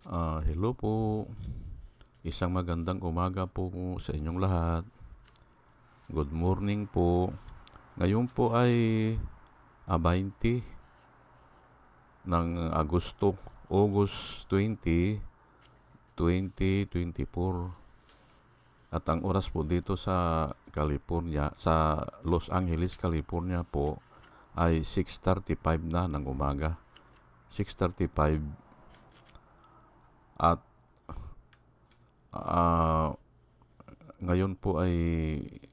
Hello po. Isang magandang umaga po sa inyong lahat. Good morning po. Ngayon po ay 20 ng August 20, 2024. At ang oras po dito sa California, sa Los Angeles, California po ay 6:35 na ng umaga. 6:35 at ah, ngayon po ay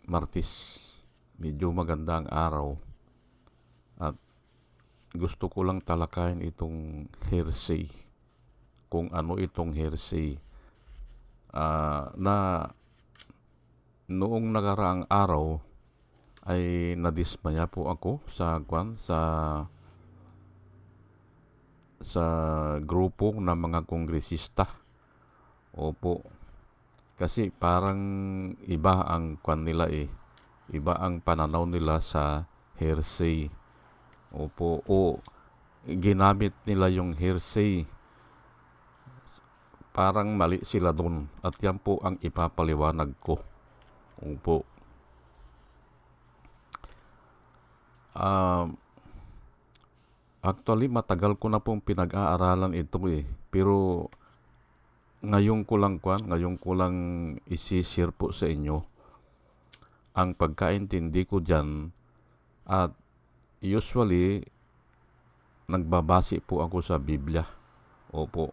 Martes. Medyo maganda ang araw at gusto ko lang talakayin itong hearsay. Kung ano itong hearsay. Na noong nakaraang araw ay nadismaya po ako sa grupo ng mga kongresista. Opo, kasi parang iba ang nila eh. Iba ang pananaw nila sa hearsay. Opo, o ginamit nila yung hearsay. Parang mali sila doon. At yan po ang ipapaliwanag ko. Opo. Actually, matagal ko na pong pinag-aaralan ito eh. Pero ngayon ko lang isi-share po sa inyo ang pagkaintindi ko dyan. At usually, nagbabase po ako sa Biblia. Opo.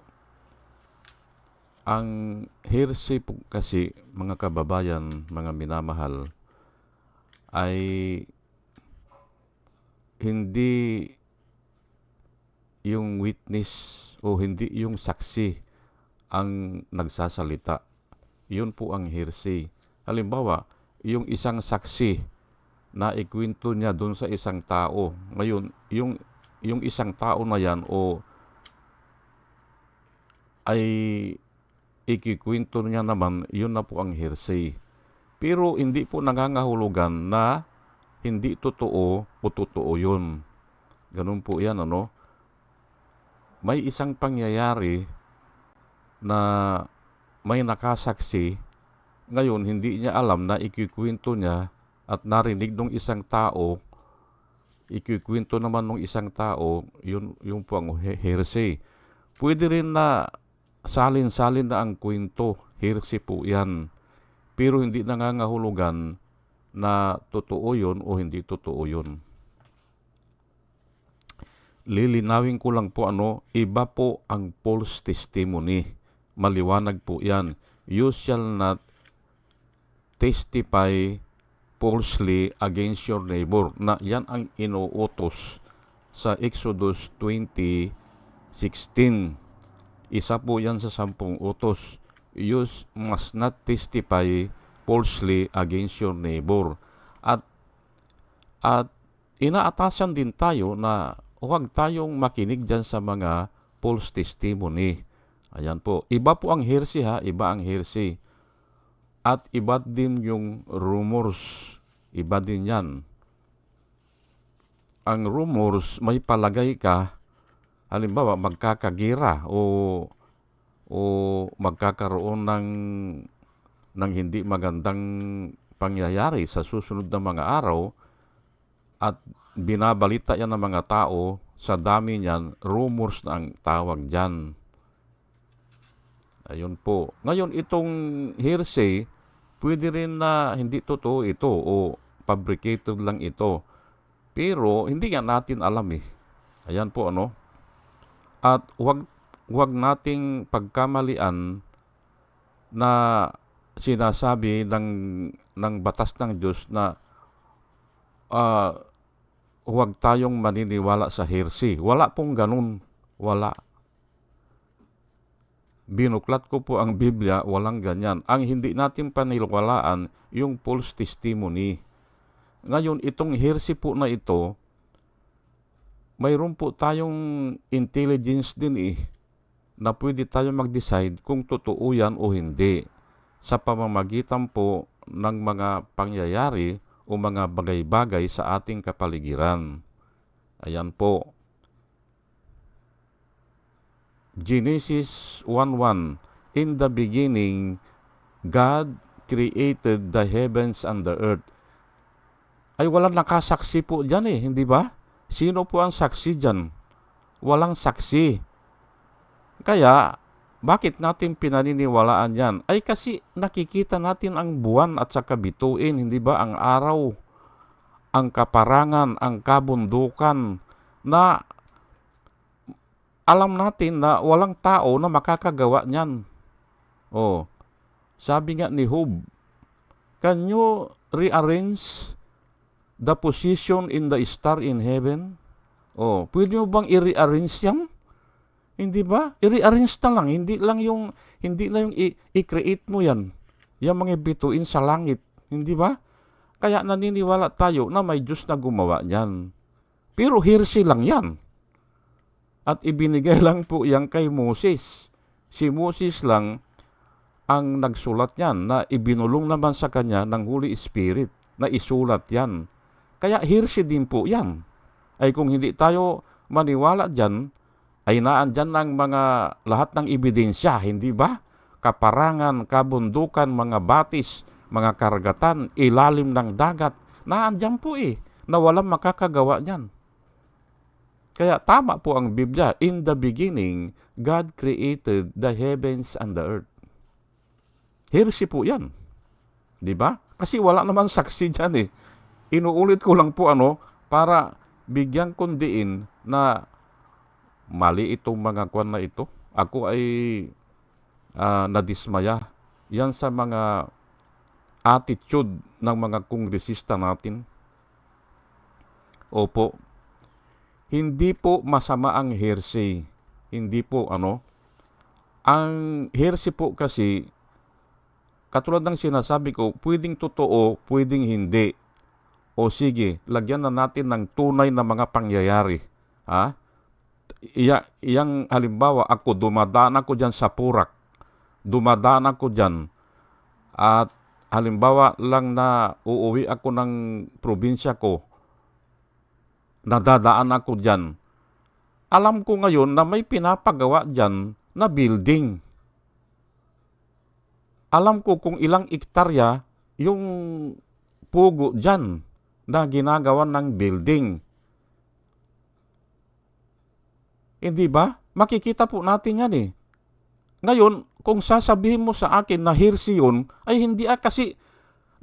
Ang hearsay po kasi, mga kababayan, mga minamahal, ay hindi yung witness o hindi yung saksi ang nagsasalita. Yun po ang hearsay. Halimbawa, yung isang saksi na ikwento niya doon sa isang tao. Ngayon, yung isang tao na yan ay ikikwento niya naman, yun na po ang hearsay. Pero hindi po nangangahulugan na hindi totoo o totoo yun. Ganun po yan, ano? May isang pangyayari na may nakasaksi, ngayon hindi niya alam na ikikwento niya at narinig ng isang tao, ikikwento naman ng isang tao, yun po ang hearsay. Pwede rin na salin-salin na ang kwento, hearsay po yan. Pero hindi nangangahulugan na totoo yun o hindi totoo yun. Lilinawin ko lang po iba po ang false testimony. Maliwanag po yan. You shall not testify falsely against your neighbor. Na yan ang inuutos sa Exodus 20:16. Isa po yan sa 10 utos. You must not testify falsely against your neighbor. At inaatasan din tayo na huwag tayong makinig dyan sa mga false testimony. Ayan po. Iba po ang hearsay ha. Iba ang hearsay. At iba din yung rumors. Iba din yan. Ang rumors, may palagay ka, halimbawa magkakagira o magkakaroon ng hindi magandang pangyayari sa susunod na mga araw at binabalita yan ng mga tao, sa dami niyan, rumors na ang tawag dyan. Ayun po. Ngayon, itong hearsay, pwede rin na hindi totoo ito o fabricated lang ito. Pero, hindi nga natin alam eh. Ayan po, At wag nating pagkamalian na sinasabi ng batas ng Diyos na huwag tayong maniniwala sa hearsay. Wala pong ganun. Wala. Binuklat ko po ang Biblia, walang ganyan. Ang hindi natin paniniwalaan, yung false testimony. Ngayon, itong hearsay po na ito, mayroon po tayong intelligence din na pwede tayong mag-decide kung totoo yan o hindi sa pamamagitan po ng mga pangyayari o mga bagay-bagay sa ating kapaligiran. Ayan po. Genesis 1:1, in the beginning, God created the heavens and the earth. Ay walang nakasaksi po dyan hindi ba? Sino po ang saksi dyan? Walang saksi. Kaya, bakit natin pinaniniwalaan yan? Ay kasi nakikita natin ang buwan at saka bituin, hindi ba? Ang araw, ang kaparangan, ang kabundukan, na alam natin na walang tao na makakagawa niyan. Sabi nga ni Job, can you rearrange the position in the star in heaven? Pwede mo bang i-rearrange yan? Hindi ba? I-rearrange na lang, hindi na yung i-create mo yan. Yung mga bituin sa langit, hindi ba? Kaya naniniwala tayo na may Diyos na gumawa niyan. Pero hearsay lang yan. At ibinigay lang po yan kay Moses. Si Moses lang ang nagsulat yan, na ibinulong naman sa kanya ng Holy Spirit na isulat yan. Kaya hearsay din po yan. Ay kung hindi tayo maniwala dyan, ay naandyan ang mga lahat ng ebidensya, hindi ba? Kaparangan, kabundukan, mga batis, mga karagatan, ilalim ng dagat, naandyan po na walang makakagawa niyan. Kaya tama po ang Biblia, in the beginning, God created the heavens and the earth. Heresy po yan. Di ba? Kasi wala naman saksi dyan Inuulit ko lang po para bigyan kong diin na mali itong mga kwan na ito. Ako ay nadismaya. Yan sa mga attitude ng mga kongresista natin. Opo. Hindi po masama ang hearsay. Hindi po Ang hearsay po kasi, katulad ng sinasabi ko, pwedeng totoo, pwedeng hindi. O sige, lagyan na natin ng tunay na mga pangyayari. Iyang halimbawa, ako dumadaan ako dyan sa Purak. Dumadaan ako dyan. At halimbawa lang na uuwi ako ng probinsya ko. Nadadaan ako dyan. Alam ko ngayon na may pinapagawa dyan na building. Alam ko kung ilang ektarya yung pugo dyan na ginagawa ng building. Hindi ba? Makikita po natin yan Ngayon, kung sasabihin mo sa akin na hearsay yun, ay hindi kasi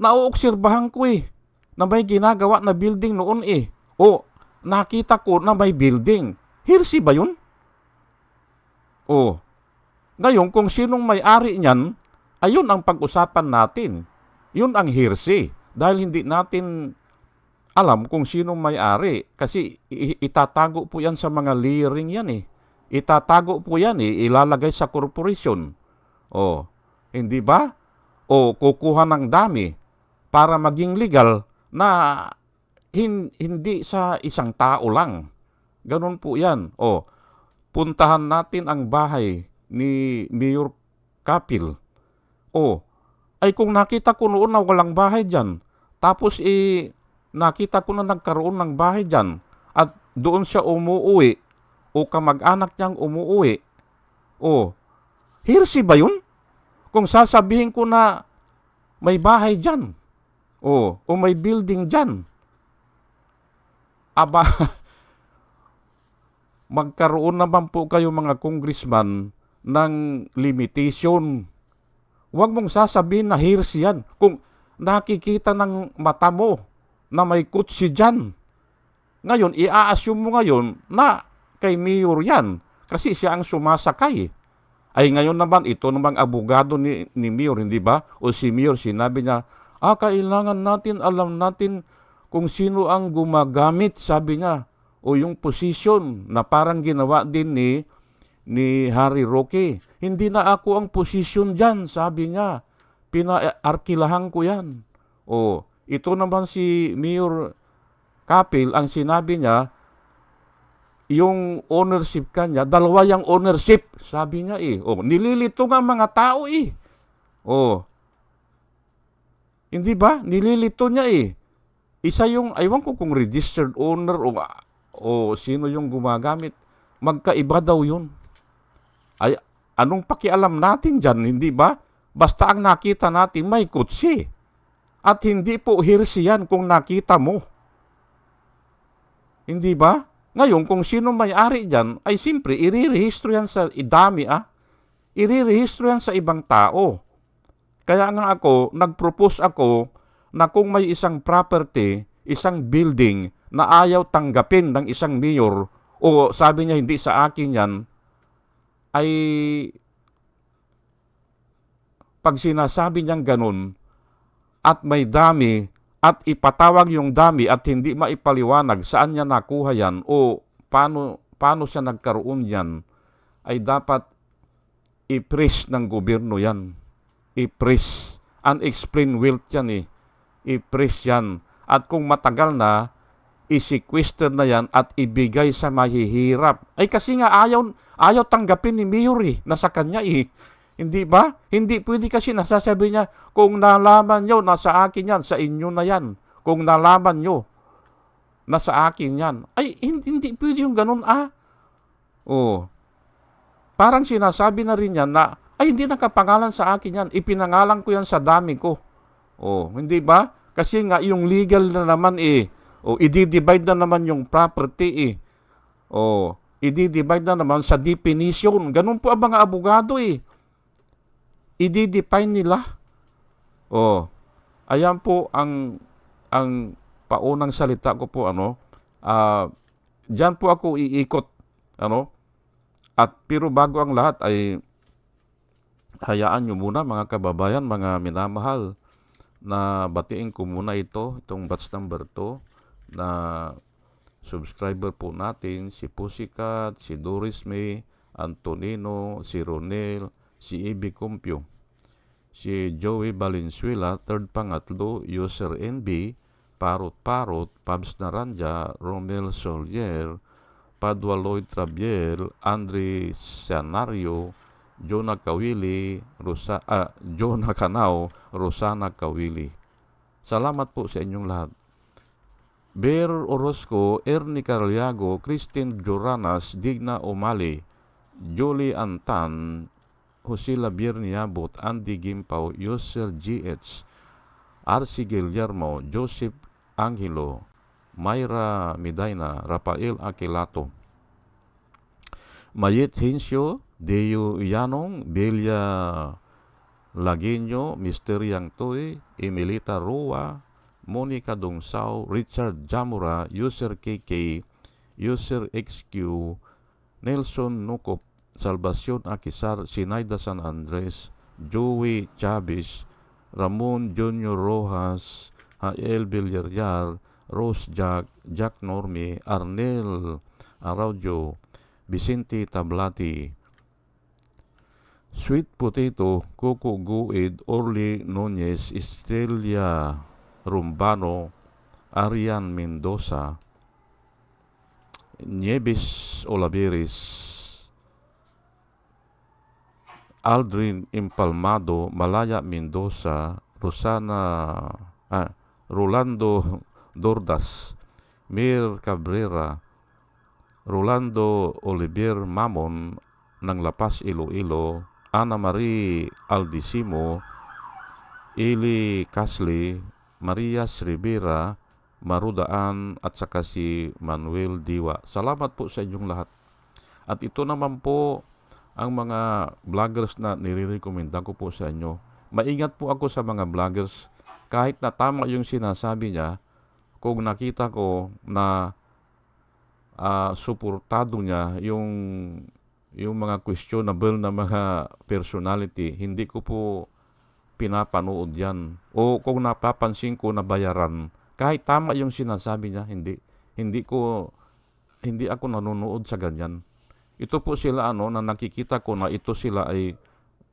nauobserbahan ko na may ginagawa na building noon O nakita ko na may building. Hearsay ba yun? Ngayon, kung sinong may-ari niyan, ayun ang pag-usapan natin. Yun ang hearsay. Dahil hindi natin alam kung sinong may-ari. Kasi itatago po yan sa mga layering yan Itatago po yan ilalagay sa corporation. Hindi ba? Kukuha ng dami para maging legal na hindi sa isang tao lang. Ganun po yan. Puntahan natin ang bahay ni Mayor Kapil. Ay kung nakita ko noon na walang bahay dyan, tapos nakita ko na nagkaroon ng bahay dyan, at doon siya umuuwi, o kamag-anak niyang umuuwi, hearsay ba yun? Kung sasabihin ko na may bahay dyan, o may building dyan, magkaroon naman po kayo mga congressman ng limitation. Huwag mong sasabihin na hearsay yan. Kung nakikita ng mata mo na may kutsi dyan, ngayon, i-assume mo ngayon na kay Mayor yan kasi siya ang sumasakay. Ay ngayon naman, ito namang abogado ni Mayor, hindi ba? O si Mayor, sinabi niya, kailangan natin, alam natin kung sino ang gumagamit, sabi niya, o yung position na parang ginawa din ni Harry Roque. Hindi na ako ang position dyan, sabi niya. Pinaarkilahan ko yan. Ito naman si Mayor Kapil, ang sinabi niya, yung ownership kanya, dalawa yung ownership, sabi niya nililito nga mga tao Hindi ba? Nililito niya Isa yung, aywan ko kung registered owner o sino yung gumagamit. Magkaiba daw yun. Ay, anong pakialam natin dyan, hindi ba? Basta ang nakita natin may kutsi. At hindi po heresy yan kung nakita mo. Hindi ba? Ngayon, kung sino may-ari dyan, ay simpre, irirehistro yan sa irirehistro yan sa ibang tao. Kaya nga ako, nag-propose ako na kung may isang property, isang building na ayaw tanggapin ng isang mayor o sabi niya hindi sa akin yan, ay pag sinasabi niyang ganun at may dami at ipatawag yung dami at hindi maipaliwanag saan niya nakuha yan o paano siya nagkaroon yan, ay dapat i-freeze ng gobyerno yan. I-freeze. Unexplained wealth yan eh. I-freeze yan. At kung matagal na, i-sequester na yan at ibigay sa mahihirap. Ay kasi nga ayaw tanggapin ni Mayor eh, nasa kanya eh. Hindi ba? Hindi pwede kasi nasasabi niya, kung nalaman nyo, nasa akin yan, sa inyo na yan. Kung nalaman nyo, nasa akin yan. Ay, hindi pwede yung ganun Oh. Parang sinasabi na rin yan na, ay hindi nakapangalan sa akin yan, ipinangalan ko yan sa dami ko. Oh, hindi ba? Kasi nga yung legal na naman i-divide na naman yung property i-divide na naman sa definition. Ganun po ang mga abogado i-define nila. Ayan po ang paunang salita ko po diyan po ako iikot at pero bago ang lahat ay hayaan nyo muna mga kababayan, mga minamahal, na batiin ko muna itong batch number 2 na subscriber po natin, si Pussycat, si Doris May, Antonino, si Ronel, si Ibi Compio, si Joey Valenzuela, third pangatlo, user NB, Parot, Pabs Naranja, Romel Solier, Padua Lloyd Trabiel, Andre Sianario, Jonah Kawili, Jonah Canao, Rosana Kawili. Salamat po sa inyong lahat. Ber Orozco, Ernie Carliago, Christine Joranas, Digna Omali, Jolie Antan, Jose Labier Niabot, Andy Gimpaw, Yosel GH, RC Guillermo, Joseph Angelo, Mayra Medina, Rafael Aquilato, Mayet Hinsyo, Deo Yanong, Belia Lagueño, Mister Yang Toy, Emilita Roa, Monica Dongsaw, Richard Jamura, User KK, User XQ, Nelson Nukop, Salvacion Akisar, Sinaida San Andres, Joey Chavez, Ramon Junior Rojas, Hael Villarreal, Rose Jack Norme, Arnel Araujo, Vicente Tablati, Sweet Potato, Coco Guid, Orly Nunez, Estrella Rumbano, Arian Mendoza, Nieves Olaveres, Aldrin Impalmado, Malaya Mendoza, Rolando Dordas, Mir Cabrera, Rolando Olivier Mamon ng Lapas Iloilo, Ana Marie Aldisimo, Eli Casli, Marias Rivera, Marudaan at saka si Manuel Diwa. Salamat po sa inyong lahat. At ito naman po ang mga vloggers na nire-recommenda ko po sa inyo. Maingat po ako sa mga vloggers kahit na tama yung sinasabi niya. Kung nakita ko na suportado niya yung mga questionable na mga personality, hindi ko po pinapanood yan. O kung napapansin ko na bayaran, kahit tama yung sinasabi niya, hindi ako nanonood sa ganyan. Ito po sila na nakikita ko na ito sila ay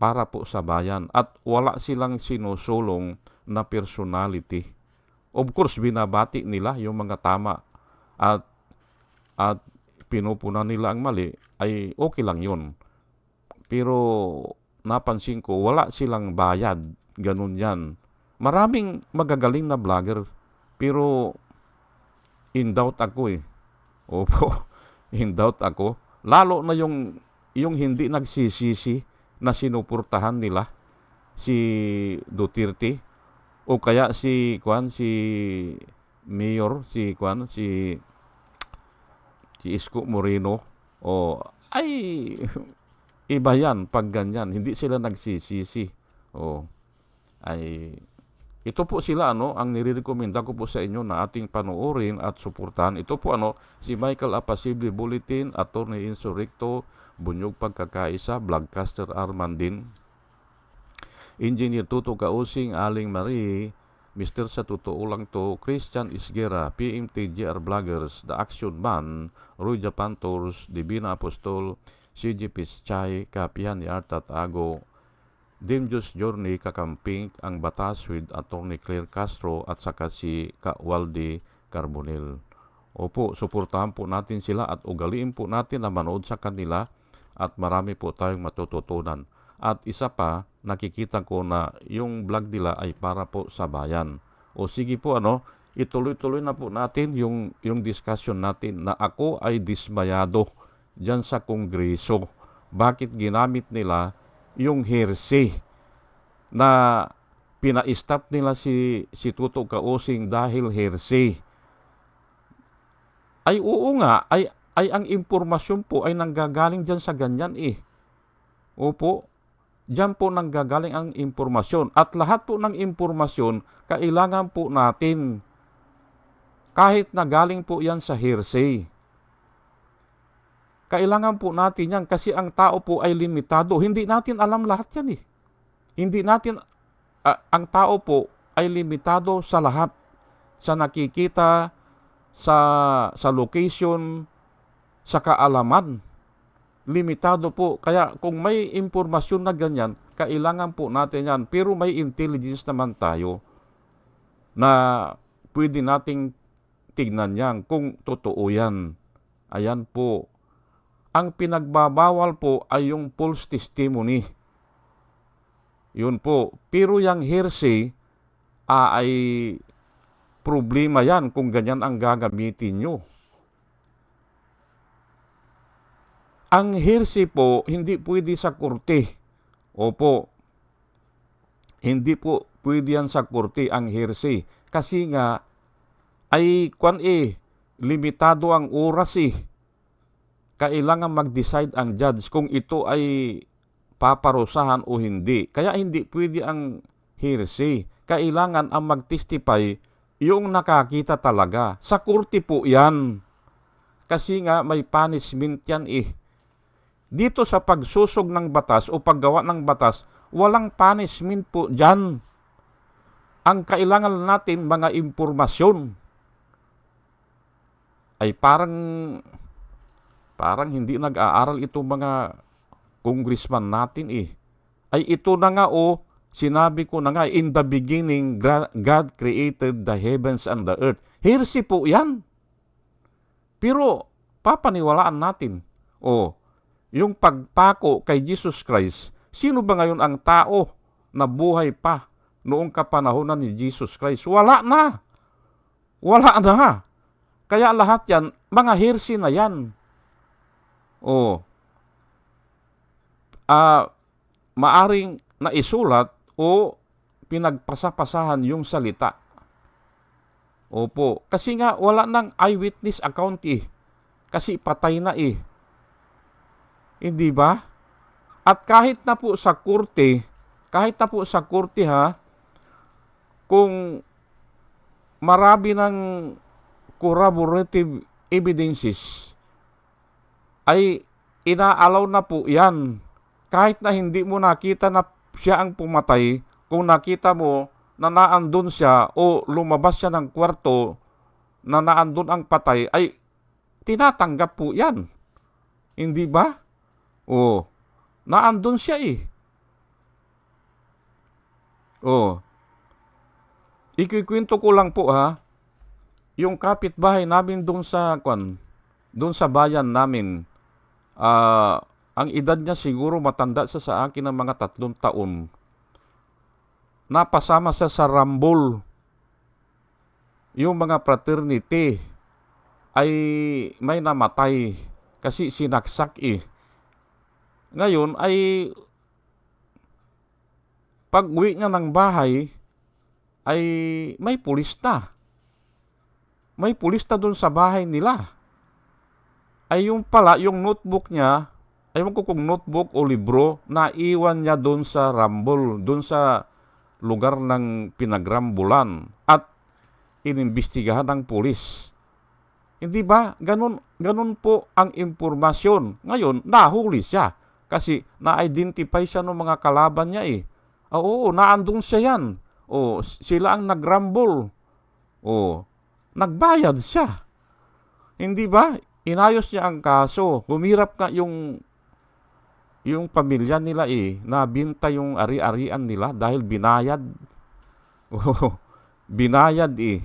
para po sa bayan at wala silang sinusulong na personality. Of course, binabati nila yung mga tama at pinupunan nila ang mali, ay okay lang yun. Pero napansin ko, wala silang bayad. Ganun yan. Maraming magagaling na vlogger, pero in doubt ako Opo, in doubt ako. Lalo na yung yung hindi nagsisisi na sinuportahan nila si Duterte o kaya si Mayor si Isko Moreno o ay iba yan pag ganyan, hindi sila nagsisisi. O ay ito po sila ang nirekomenda ko po sa inyo na ating panoorin at suportahan. Ito po si Michael Apasible Bulletin, Attorney Insurrecto, Bunyog Pagkakaisa, Vlogcaster Armandin, Engineer Tuto Kausing, Aling Marie, Mr. Sa Totoo Lang To, Christian Isguera, PMTGR Vloggers, The Action Man, Roy Japan Tours, Divina Apostol, CG Pischay, Kapihan ni Arta Tago, Dimjus Journey Kakamping, Ang Batas with Attorney Claire Castro at saka si Waldi Carbonel. Opo, suportahan po natin sila at ugaliin po natin na manood sa kanila at marami po tayong matututunan. At isa pa, nakikita ko na yung vlog nila ay para po sa bayan. O sige po ituloy-tuloy na po natin yung discussion natin na ako ay dismayado dyan sa Kongreso. Bakit ginamit nila yung hearsay na pina-stop nila si Tuto Kausing dahil hearsay? Ay oo nga, ay ang impormasyon po ay nanggagaling dyan sa ganyan Opo, dyan po nanggagaling ang impormasyon. At lahat po ng impormasyon, kailangan po natin. Kahit na galing po yan sa hearsay. Kailangan po natin yan kasi ang tao po ay limitado. Hindi natin alam lahat yan Hindi natin, ang tao po ay limitado sa lahat. Sa nakikita, sa location, sa kaalaman. Limitado po. Kaya kung may impormasyon na ganyan, kailangan po natin yan. Pero may intelligence naman tayo na pwede nating tignan yan kung totoo yan. Ayan po. Ang pinagbabawal po ay yung false testimony. Yun po. Pero yung hearsay ay problema yan kung ganyan ang gagamitin nyo. Ang hearsay po, hindi pwede sa korte. Opo. Hindi po pwede yan sa korte ang hearsay. Kasi nga, ay limitado ang oras Kailangan mag-decide ang judge kung ito ay paparusahan o hindi. Kaya hindi pwede ang hearsay. Kailangan ang mag-testify yung nakakita talaga. Sa korte po yan. Kasi nga may punishment yan Dito sa pagsusog ng batas o paggawa ng batas, walang punishment po dyan. Ang kailangan natin mga impormasyon ay parang hindi nag-aaral itong mga congressman natin Ay ito na nga sinabi ko na nga, in the beginning, God created the heavens and the earth. Hearsay po yan. Pero papaniwalaan natin. Yung pagpako kay Jesus Christ, sino ba ngayon ang tao na buhay pa noong kapanahonan ni Jesus Christ? Wala na. Wala na. Kaya lahat yan, mga hearsay na yan. Maaring naisulat o pinagpasapasahan yung salita. Opo. Kasi nga wala nang eyewitness account Kasi patay na Hindi ba? At kahit na po sa korte kung marami ng corroborative evidences, ay inaalaw na po yan. Kahit na hindi mo nakita na siya ang pumatay, kung nakita mo na naandun siya o lumabas siya ng kwarto na naandun ang patay, ay tinatanggap po yan. Hindi ba? Naandun siya Ikikwento ko lang po yung kapitbahay namin doon sa bayan namin. Ang edad niya siguro matanda sa akin ng mga 3 taon. Napasama siya sa Rambol. Yung mga fraternity ay may namatay kasi sinaksak Ngayon ay pag-uwi niya ng bahay ay may pulis na. May pulis na doon sa bahay nila. Ay yung pala, yung notebook niya, ewan ko kung notebook o libro, naiwan niya doon sa Rambol, doon sa lugar ng pinagrambulan at inimbestigahan ng pulis. Hindi ba? Ganun po ang impormasyon. Ngayon, nahuli siya kasi na-identify siya ng mga kalaban niya eh. Oo, naandun siya yan. O, sila ang nagrambol. O, nagbayad siya. Hindi ba? Inayos niya ang kaso. Humirap nga yung pamilya nila eh. Nabinta yung ari-arian nila dahil binayad. O, binayad eh.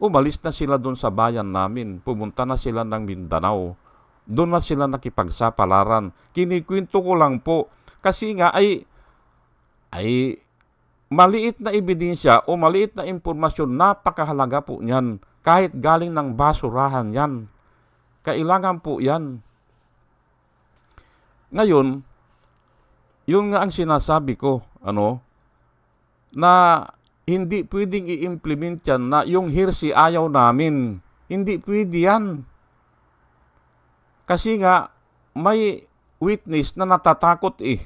Umalis na sila doon sa bayan namin. Pumunta na sila ng Mindanao. Doon na sila nakipagsapalaran. Kinikwento ko lang po. Kasi nga ay maliit na ebidensya o maliit na impormasyon, napakahalaga po niyan. Kahit galing ng basurahan yan. Kailangan po yan. Ngayon, yun nga ang sinasabi ko, na hindi pwedeng i-implement yan na yung hearsay ayaw namin. Hindi pwede yan. Kasi nga, may witness na natatakot eh.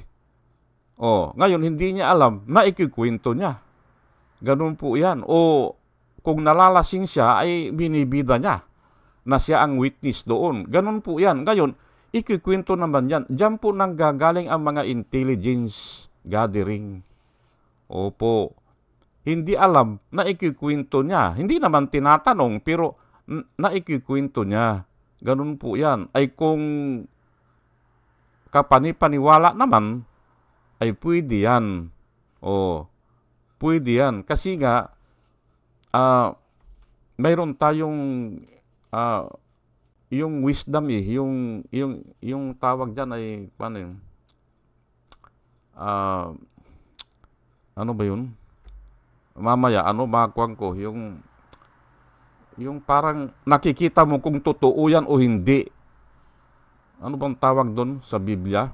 Ngayon, hindi niya alam na ikikwento niya. Ganun po yan. O kung nalalasing siya, ay binibida niya na siya ang witness doon. Ganun po yan. Ngayon, ikikwento naman yan. Diyan po nanggagaling ang mga intelligence gathering. Opo. Hindi alam na ikikwento niya. Hindi naman tinatanong, pero na ikikwento niya. Ganun po yan. Ay kung kapanipaniwala naman, ay pwede yan. Pwede yan. Kasi nga, mayroon tayong yung wisdom eh. Yung tawag dyan ay, paano yun? Ano ba yun? Mamaya, makuha ko, yung parang nakikita mo kung totoo yan o hindi. Ano bang tawag doon sa Biblia?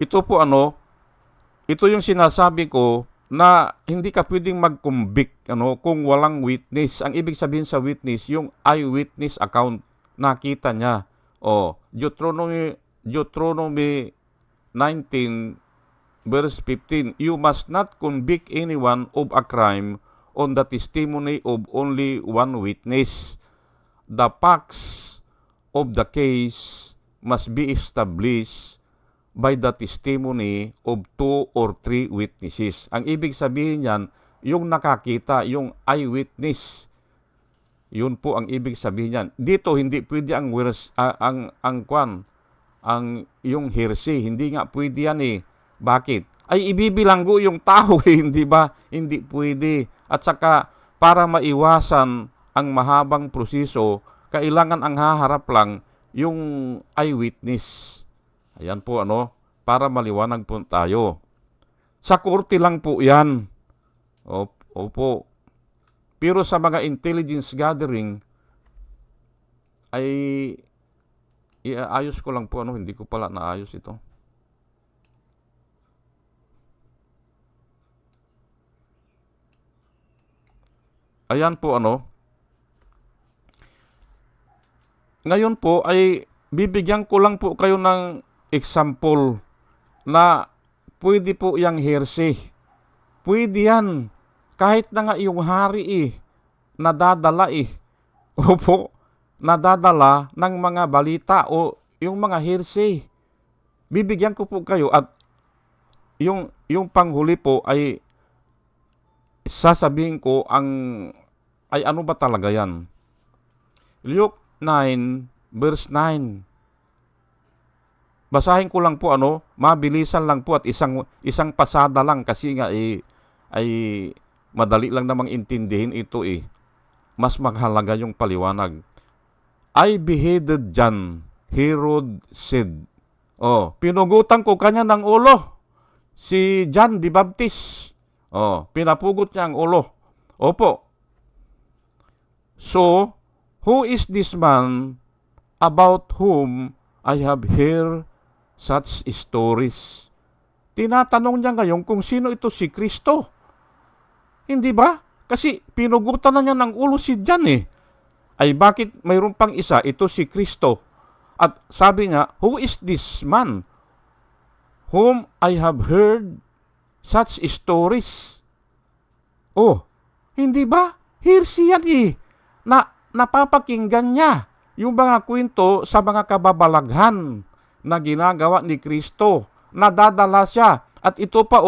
Ito po ito yung sinasabi ko na hindi ka pwedeng mag-convict kung walang witness. Ang ibig sabihin sa witness, yung eyewitness account, nakita niya. Deuteronomy 19 verse 15, you must not convict anyone of a crime on the testimony of only one witness. The facts of the case must be established by the testimony of 2 or 3 witnesses. Ang ibig sabihin niyan, yung nakakita, yung eyewitness. Yun po ang ibig sabihin niyan. Dito hindi pwede yung hearsay, hindi nga pwede yan eh. Bakit? Ay ibibilanggo yung tao eh, hindi ba? Hindi pwede. At saka para maiwasan ang mahabang proseso, kailangan ang haharap lang yung eyewitness. Ayan po para maliwanag po tayo. Sa korte lang po yan. Opo. Pero sa mga intelligence gathering, ay iayos ko lang po hindi ko pala naayos ito. Ayan po ngayon po ay bibigyan ko lang po kayo ng example na pwede po yung hearsay. Pwede yan. Kahit na nga yung hari nadadala Opo, nadadala ng mga balita o yung mga hearsay. Bibigyan ko po kayo at yung panghuli po ay sasabihin ko ay ano ba talaga yan? Luke 9 verse 9. Basahin ko lang po mabilisan lang po at isang pasada lang kasi nga ay madali lang namang intindihin ito Mas mahalaga yung paliwanag. I beheaded John, Herod said. Pinugutan ko kanya ng ulo. Si John the Baptist. Pinapugot niya ang ulo. Opo. So, who is this man about whom I have heard such stories. Tinatanong niya ngayon kung sino ito si Kristo. Hindi ba? Kasi pinugutan na niya ng ulo si John Ay bakit mayroon pang isa, ito si Kristo. At sabi nga, who is this man whom I have heard such stories? Oh, hindi ba? Hearsay yan na napapakinggan niya yung mga kwento sa mga kababalaghan na ginagawa ni Kristo. Nadadala siya. At ito pa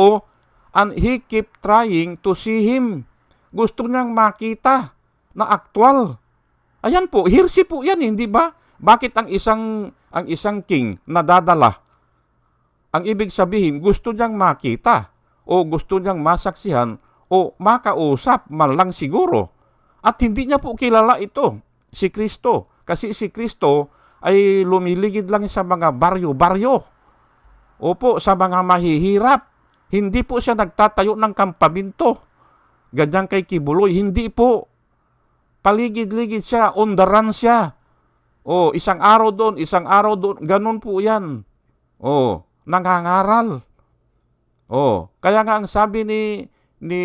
and he keep trying to see him. Gusto niyang makita na aktual. Ayan po, hearsay po yan, hindi ba? Bakit ang isang king nadadala? Ang ibig sabihin, gusto niyang makita o gusto niyang masaksihan o makausap man lang siguro. At hindi niya po kilala ito, si Kristo. Kasi si Kristo ay lumiligid lang sa mga baryo-baryo. Opo, sa mga mahihirap. Hindi po siya nagtatayo ng kampamento. Ganyan kay Kibuloy, hindi po. Paligid-ligid siya, on the run siya. Isang araw doon, ganun po yan. Nangangaral. Kaya nga ang sabi ni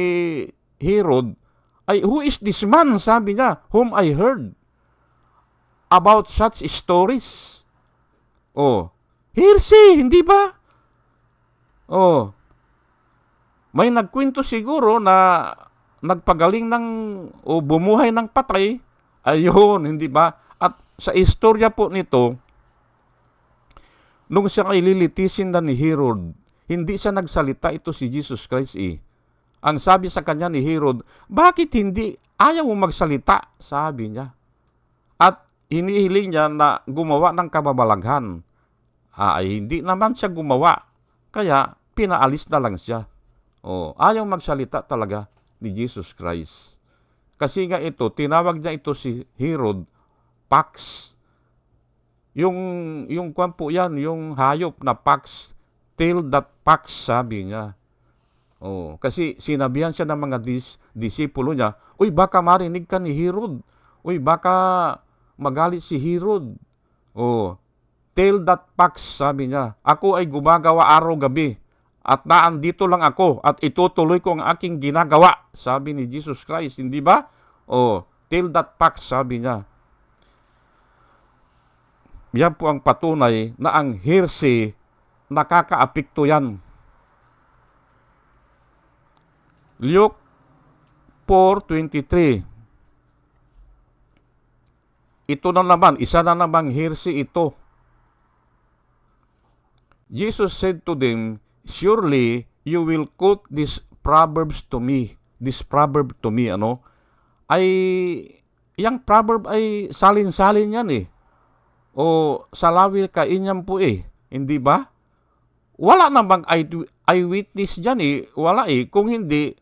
Herod, ay, who is this man, sabi niya, whom I heard about such stories? Hearsay, hindi ba? May nagkwento siguro na nagpagaling o bumuhay ng patay. Ayun, hindi ba? At sa istorya po nito, nung siya ay lilitisin na ni Herod, hindi siya nagsalita, ito si Jesus Christ Ang sabi sa kanya ni Herod, bakit hindi ayaw mo magsalita? Sabi niya. At hinihiling niya na gumawa ng kababalaghan. Ay hindi naman siya gumawa. Kaya pinaalis na lang siya. Ayaw magsalita talaga ni Jesus Christ. Kasi nga ito, tinawag niya ito si Herod, Pax. Yung kwan po yan, yung hayop na Pax, till that Pax, sabi niya. Kasi sinabihan siya ng mga disipulo niya, uy, baka marinig ka ni Herod. Uy, baka magalit si Herod. Till that Pax, sabi niya, ako ay gumagawa araw-gabi. At naandito lang ako at itutuloy ko ang aking ginagawa, sabi ni Jesus Christ, hindi ba? Till that Pax, sabi niya. Yan po ang patunay na ang hearsay, nakakaapekto yan. Luke 4:23. Ito na naman, isa na namang hearsay ito. Jesus said to them, surely you will quote these proverbs to me. This proverb to me, ay, yung proverb ay salin-salin yan salawil ka inyam po hindi ba? Wala namang eyewitness dyan wala kung hindi,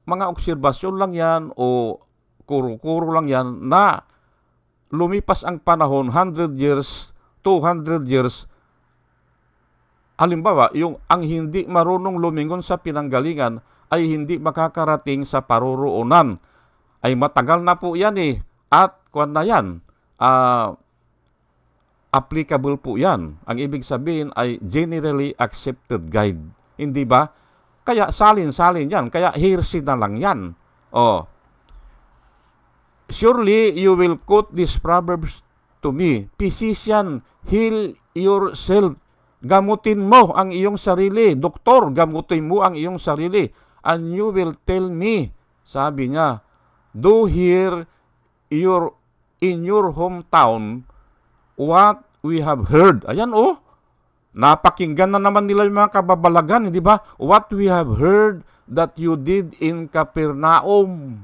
mga obserbasyon lang yan o kuro-kuro lang yan na lumipas ang panahon, 100 years, 200 years. Halimbawa, ang hindi marunong lumingon sa pinanggalingan ay hindi makakarating sa paruroonan. Ay matagal na po yan At kwan na yan, applicable po yan. Ang ibig sabihin ay generally accepted guide. Hindi ba? Kaya salin-salin yan. Kaya hearsay na lang yan. Surely you will quote these proverbs to me. Physician, heal yourself. Gamutin mo ang iyong sarili. Doktor, gamutin mo ang iyong sarili. And you will tell me, sabi niya, do here in your hometown what we have heard. Ayan napakinggan na naman nila yung mga kababalagan, hindi ba? What we have heard that you did in Capernaum.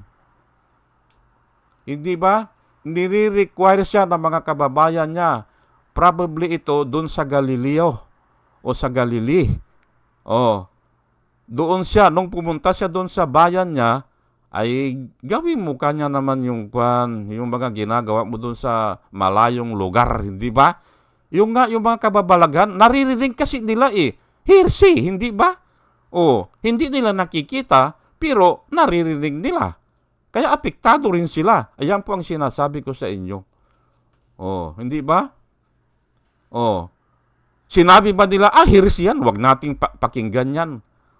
Hindi ba? Nire-require siya ng mga kababayan niya. Probably ito doon sa Galileo o sa Galilee. Doon siya, nung pumunta siya doon sa bayan niya, ay gawin mo kanya naman yung mga ginagawa mo doon sa malayong lugar, hindi ba? Yung mga kababalaghan, naririnig kasi nila hearsay, hindi ba? Hindi nila nakikita, pero naririnig nila. Kaya apektado rin sila. Ayan po ang sinasabi ko sa inyo. Hindi ba? Oh, sinabi ba nila, heresy yan, wag nating pakinggan yan.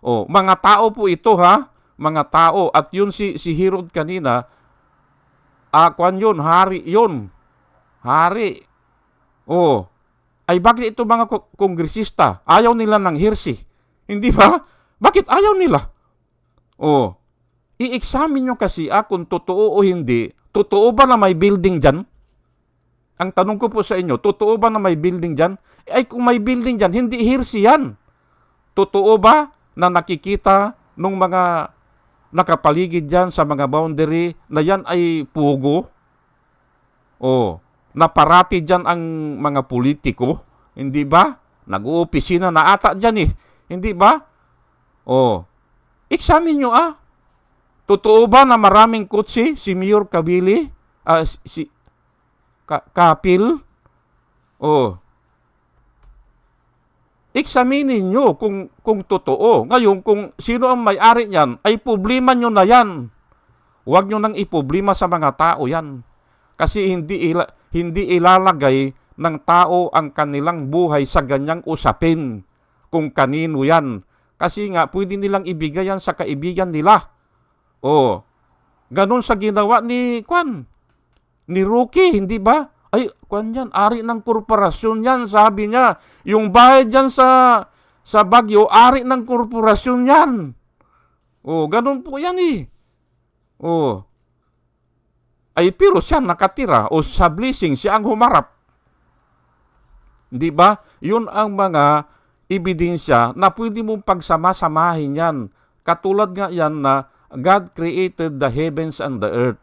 Oh, mga tao po ito ha, mga tao. At yun si Herod kanina, kwan yun, hari yun. Hari. Oh, ay bakit ito mga kongresista, ayaw nila ng heresy? Hindi ba? Bakit ayaw nila? Oh, i-examine nyo kasi kung totoo o hindi. Totoo ba na may building dyan? Ang tanong ko po sa inyo, totoo ba na may building dyan? Ay kung may building dyan, hindi heresy yan. Totoo ba na nakikita nung mga nakapaligid dyan sa mga boundary na yan ay pugo? O, naparati dyan ang mga politiko? Hindi ba? Nag-uopisina na ata dyan eh. Hindi ba? O, examine nyo Totoo ba na maraming kutsi si Mayor Kabili? Si Kapil? O, examinin nyo kung totoo. Ngayon, kung sino ang may-ari niyan, ay problema nyo na yan. Huwag nyo nang iproblema sa mga tao yan. Kasi hindi ilalagay ng tao ang kanilang buhay sa ganyang usapin kung kanino yan. Kasi nga, pwede nilang ibigay yan sa kaibigan nila. O, ganun sa ginawa ni Rocky, hindi ba? Ay, yan, ari ng korporasyon yan, sabi niya. Yung bahay dyan sa Baguio, ari ng korporasyon yan. O, ganun po yan eh. O, ay pero siya nakatira o sa blessing siya ang humarap. Hindi ba? Yun ang mga ebidensya na pwede mong pagsama-samahin yan. Katulad nga yan na God created the heavens and the earth.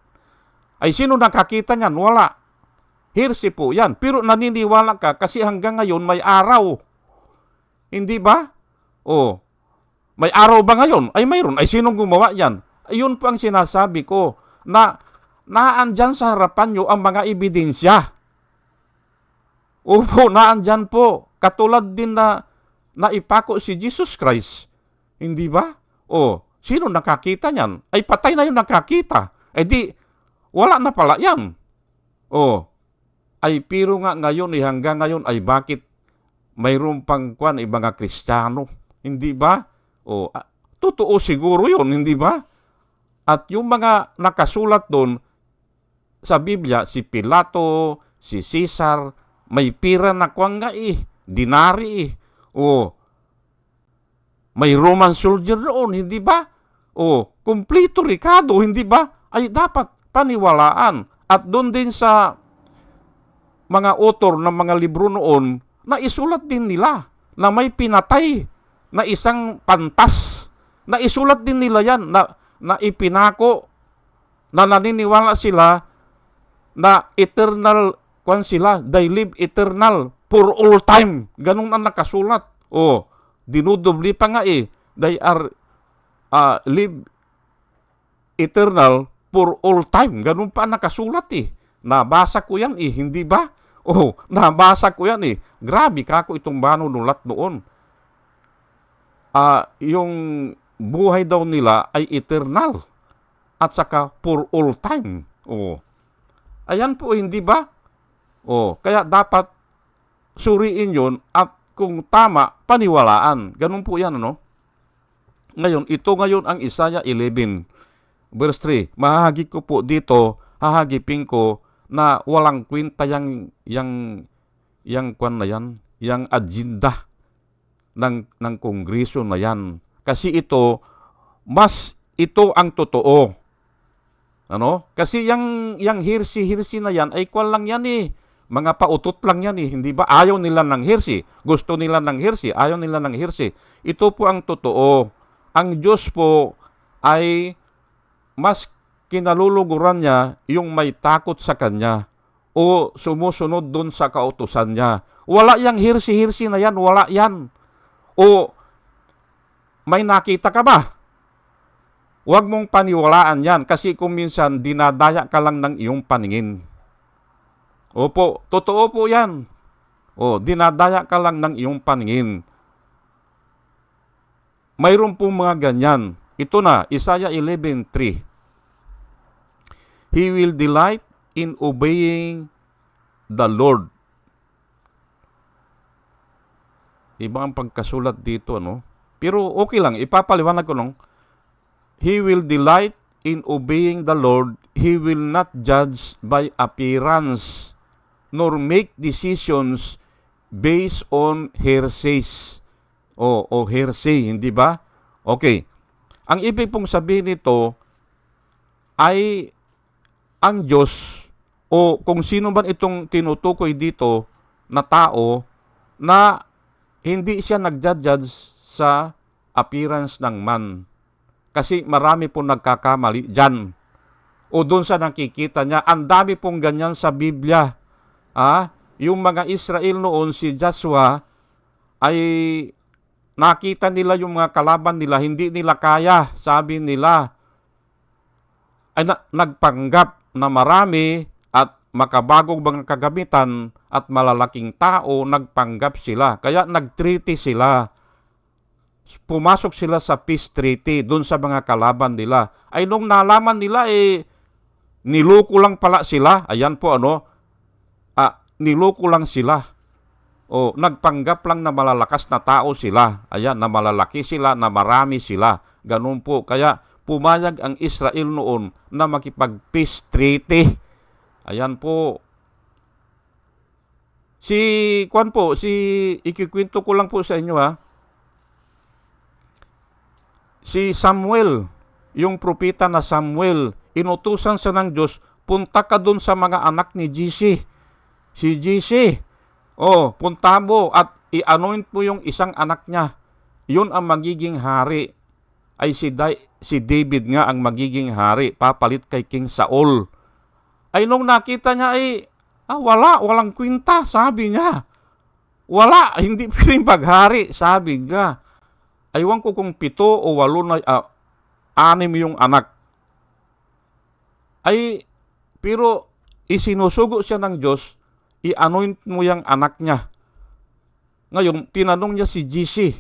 Ay sino nakakita niyan? Wala. Heresy po yan. Pero naniniwala ka kasi hanggang ngayon may araw. Hindi ba? O, may araw ba ngayon? Ay mayroon. Ay sinong gumawa yan? Ayun po ang sinasabi ko na naandyan sa harapan nyo ang mga ebidensya. Opo, naandyan po. Katulad din na naipako si Jesus Christ. Hindi ba? O, sino nakakita niyan? Ay patay na yung nakakita. Eh di, wala na pala yan. O, ay pero nga ngayon, hanggang ngayon, ay bakit mayroon pang mga Kristiyano? Hindi ba? O, totoo siguro yun, hindi ba? At yung mga nakasulat doon sa Biblia, si Pilato, si Caesar, may pira na nga dinari O, may Roman soldier doon, hindi ba? O, kumplito Ricardo, hindi ba? Ay dapat paniwalaan. At doon din sa mga author ng mga libro noon, na isulat din nila na may pinatay na isang pantas. Na isulat din nila yan, na ipinako, na naniniwala sila na eternal, sila, they live eternal for all time. Ganun ang nakasulat. O, dinudubli pa nga they are live eternal for all time. Ganun pa nakasulat Nabasa ko yan hindi ba? Oh, nabasa ko yan Grabe kako itong manunulat noon. Yung buhay daw nila ay eternal at saka for all time. Oh. Ayan po, hindi ba? Oh, kaya dapat suriin yun at kung tama, paniwalaan. Ganun po yan, ano? Ngayon, ito ngayon ang Isaiah 11, verse 3. Mahahagip ko po dito, hahagipin ko na walang kwenta yang agenda ng kongreso na yan. Kasi ito ang totoo. Ano? Kasi yang hirsi na yan ay kwan lang yan Mga pautot lang yan hindi ba? Ayaw nila ng hirsi. Gusto nila ng hirsi. Ayaw nila ng hirsi. Ito po ang totoo. Ang Diyos po ay mas kinaluluguran niya yung may takot sa Kanya o sumusunod dun sa kautusan niya. Wala yang hirsi-hirsi na yan. Wala yan. O may nakita ka ba? Huwag mong paniwalaan yan kasi kung minsan dinadaya ka lang ng iyong paningin. Opo, totoo po yan. O, dinadaya ka lang ng iyong paningin. Mayroon pong mga ganyan. Ito na, Isaiah 11:3. He will delight in obeying the Lord. Iba ang pagkasulat dito, no? Pero okay lang, ipapaliwanag ko lang. He will delight in obeying the Lord. He will not judge by appearance, nor make decisions based on hearsays. O hearsay, hindi ba? Okay. Ang ibig pong sabihin nito ay ang Diyos o kung sino man itong tinutukoy dito na tao na hindi siya nagja-judge sa appearance ng man. Kasi marami pong nagkakamali dyan. O doon sa nakikita niya, ang dami pong ganyan sa Biblia. Yung mga Israel noon, si Joshua, ay nakita nila yung mga kalaban nila, hindi nila kaya, sabi nila, ay nagpanggap na marami at makabagong mga kagamitan at malalaking tao, nagpanggap sila. Kaya nagtreaty sila. Pumasok sila sa peace treaty doon sa mga kalaban nila. Ay nung nalaman nila, niloko lang pala sila. Ayan po niloko lang sila. Nagpanggap lang na malalakas na tao sila. Ayan, na malalaki sila, na marami sila. Ganun po. Kaya pumayag ang Israel noon na makipag-peace treaty. Ayan po. Ikikwento ko lang po sa inyo Si Samuel, yung propeta na Samuel, inutusan siya ng Diyos, punta ka dun sa mga anak ni Jesse. Si Jesse, punta mo at i-anoint mo yung isang anak niya. Yun ang magiging hari. Ay si David nga ang magiging hari, papalit kay King Saul. Ay nung nakita niya walang kwinta, sabi niya. Wala, hindi pwedeng paghari, sabi niya. Aywan ko kung 7 o 8 na 6 yung anak. Pero isinusugo siya ng Diyos, i-anoint mo yung anak niya. Ngayon, tinanong niya si Jesse.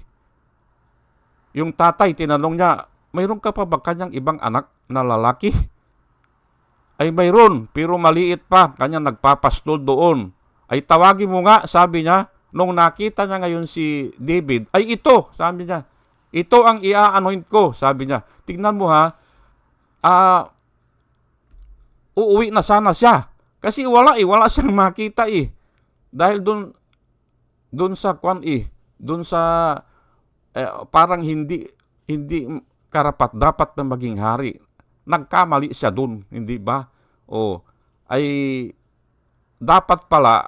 Yung tatay, tinanong niya, mayroon ka pa ba kanyang ibang anak na lalaki? Ay mayroon, pero maliit pa, kanya nagpapastol doon. Ay tawagin mo nga, sabi niya. Nung nakita niya ngayon si David, ay ito, sabi niya. Ito ang i-anoint ko, sabi niya. Tignan mo uuwi na sana siya. Kasi wala siyang makita Dahil doon sa doon sa parang hindi karapat dapat na maging hari. Nagkamali siya doon, hindi ba? Ay dapat pala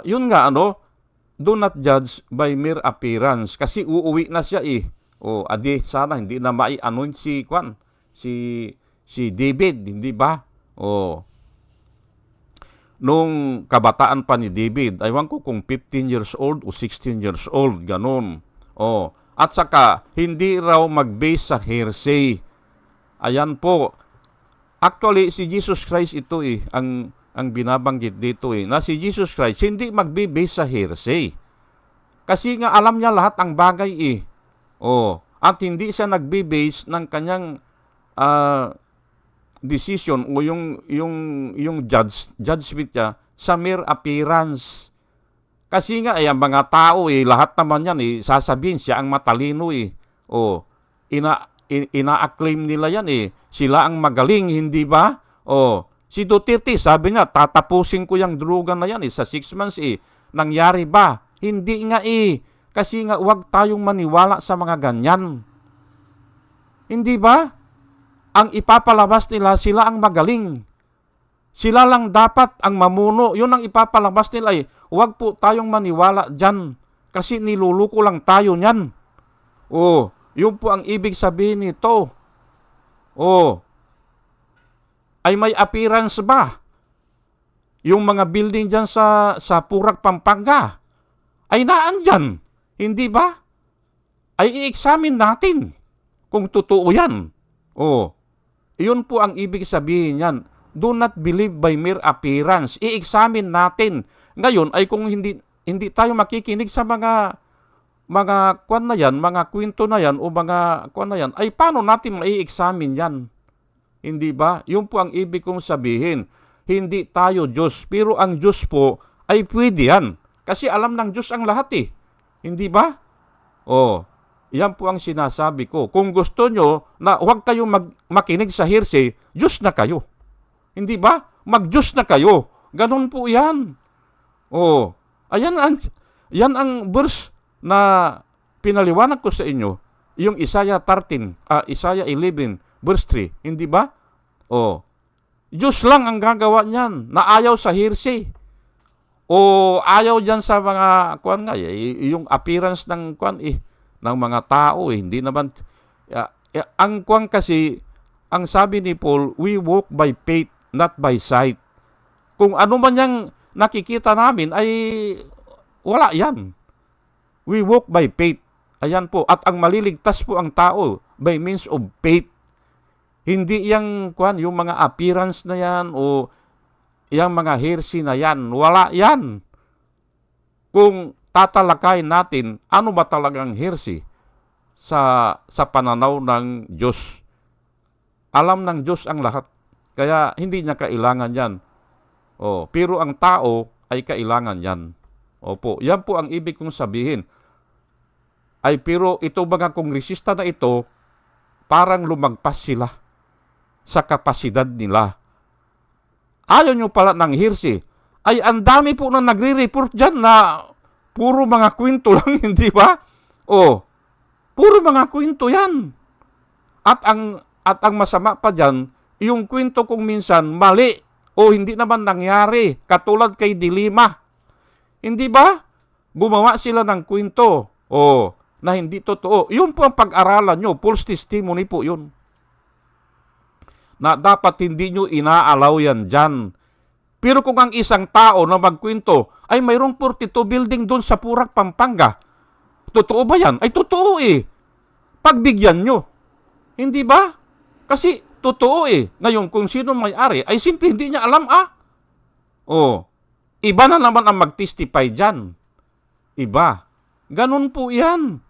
yun nga do not judge by mere appearance kasi uuwi na siya adi sana hindi na mai-anoint si David, hindi ba? Nung kabataan pa ni David, aywan ko kung 15 years old o 16 years old, ganun. At saka, hindi raw mag-base sa hearsay. Ayan po. Actually, si Jesus Christ ito ang binabanggit dito na si Jesus Christ hindi magbe-base sa hearsay. Kasi nga alam niya lahat ang bagay At hindi siya nagbe-base ng kanyang decision o yung judgment niya sa mere appearance. Kasi nga ang mga tao lahat naman yan sasabihin siya ang matalino ina-acclaim nila yan sila ang magaling, hindi ba? Si Duterte sabi niya tatapusin ko yung druga na yan sa 6 months nangyari ba? Hindi nga kasi nga huwag tayong maniwala sa mga ganyan. Hindi ba? Ang ipapalabas nila, sila ang magaling. Sila lang dapat ang mamuno. Yun ang ipapalabas nila Huwag po tayong maniwala dyan. Kasi niluluko lang tayo niyan. Yun po ang ibig sabihin nito. Ay may appearance ba? Yung mga building dyan sa Purak, Pampanga, ay naan dyan. Hindi ba? Ay i-examine natin kung totoo yan. Yun po ang ibig sabihin yan. Do not believe by mere appearance. I-examine natin. Ngayon ay kung hindi tayo makikinig sa mga kwan na yan, mga kwento na yan o mga kwan na yan, ay paano natin mai-examine yan? Hindi ba? Yun po ang ibig kong sabihin. Hindi tayo Diyos, pero ang Diyos po ay pwede yan. Kasi alam ng Diyos ang lahat eh. Hindi ba? Oh, yan po ang sinasabi ko. Kung gusto nyo na huwag kayong makinig sa hearsay, Diyos na kayo. Hindi ba? Mag-Diyos na kayo. Ganon po yan. Oh, yan ang verse na pinaliwanag ko sa inyo. Yung Isaiah 11 verse 3. Hindi ba? Oh, Diyos lang ang gagawa niyan na ayaw sa hearsay. O ayaw diyan sa mga yung appearance ng ng mga tao hindi naman ang kasi ang sabi ni Paul, we walk by faith not by sight. Kung ano man yang nakikita namin ay wala yan. We walk by faith. Ayan po, at ang maliligtas po ang tao by means of faith. Hindi yung mga appearance na yan o yung mga hearsay na yan, wala yan. Kung tatalakayin natin, ano ba talagang hearsay sa pananaw ng Diyos? Alam ng Diyos ang lahat. Kaya hindi niya kailangan yan. Pero ang tao ay kailangan yan. Opo, yan po ang ibig kong sabihin. Pero ito mga kongresista na ito, parang lumagpas sila sa kapasidad nila. Ayaw nyo pala ng hearsay. Ang dami po na nagre-report dyan na puro mga kwento lang, hindi ba? Puro mga kwento yan. At ang masama pa dyan, yung kwento kung minsan mali o hindi naman nangyari, katulad kay Dilima. Hindi ba? Gumawa sila ng kwento na hindi totoo. Yun po ang pag-aralan nyo. False testimony po yun. Na dapat hindi nyo inaalaw yan dyan. Pero kung ang isang tao na magkwento ay mayroong 42 building doon sa Purak, Pampanga, totoo ba yan? Ay totoo eh. Pagbigyan nyo. Hindi ba? Kasi totoo eh. Ngayon, kung sino may-ari, ay simple hindi niya alam iba na naman ang mag-testify dyan. Iba. Ganun po yan.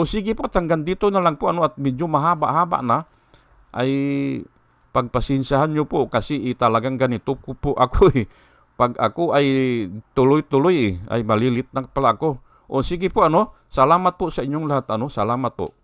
Sige po, hanggang dito na lang po at medyo mahaba-haba na ay pagpasensyahan nyo po kasi talagang ganito po ako eh. Pag ako ay tuloy-tuloy ay malilit na pala ako. Sige po salamat po sa inyong lahat salamat po.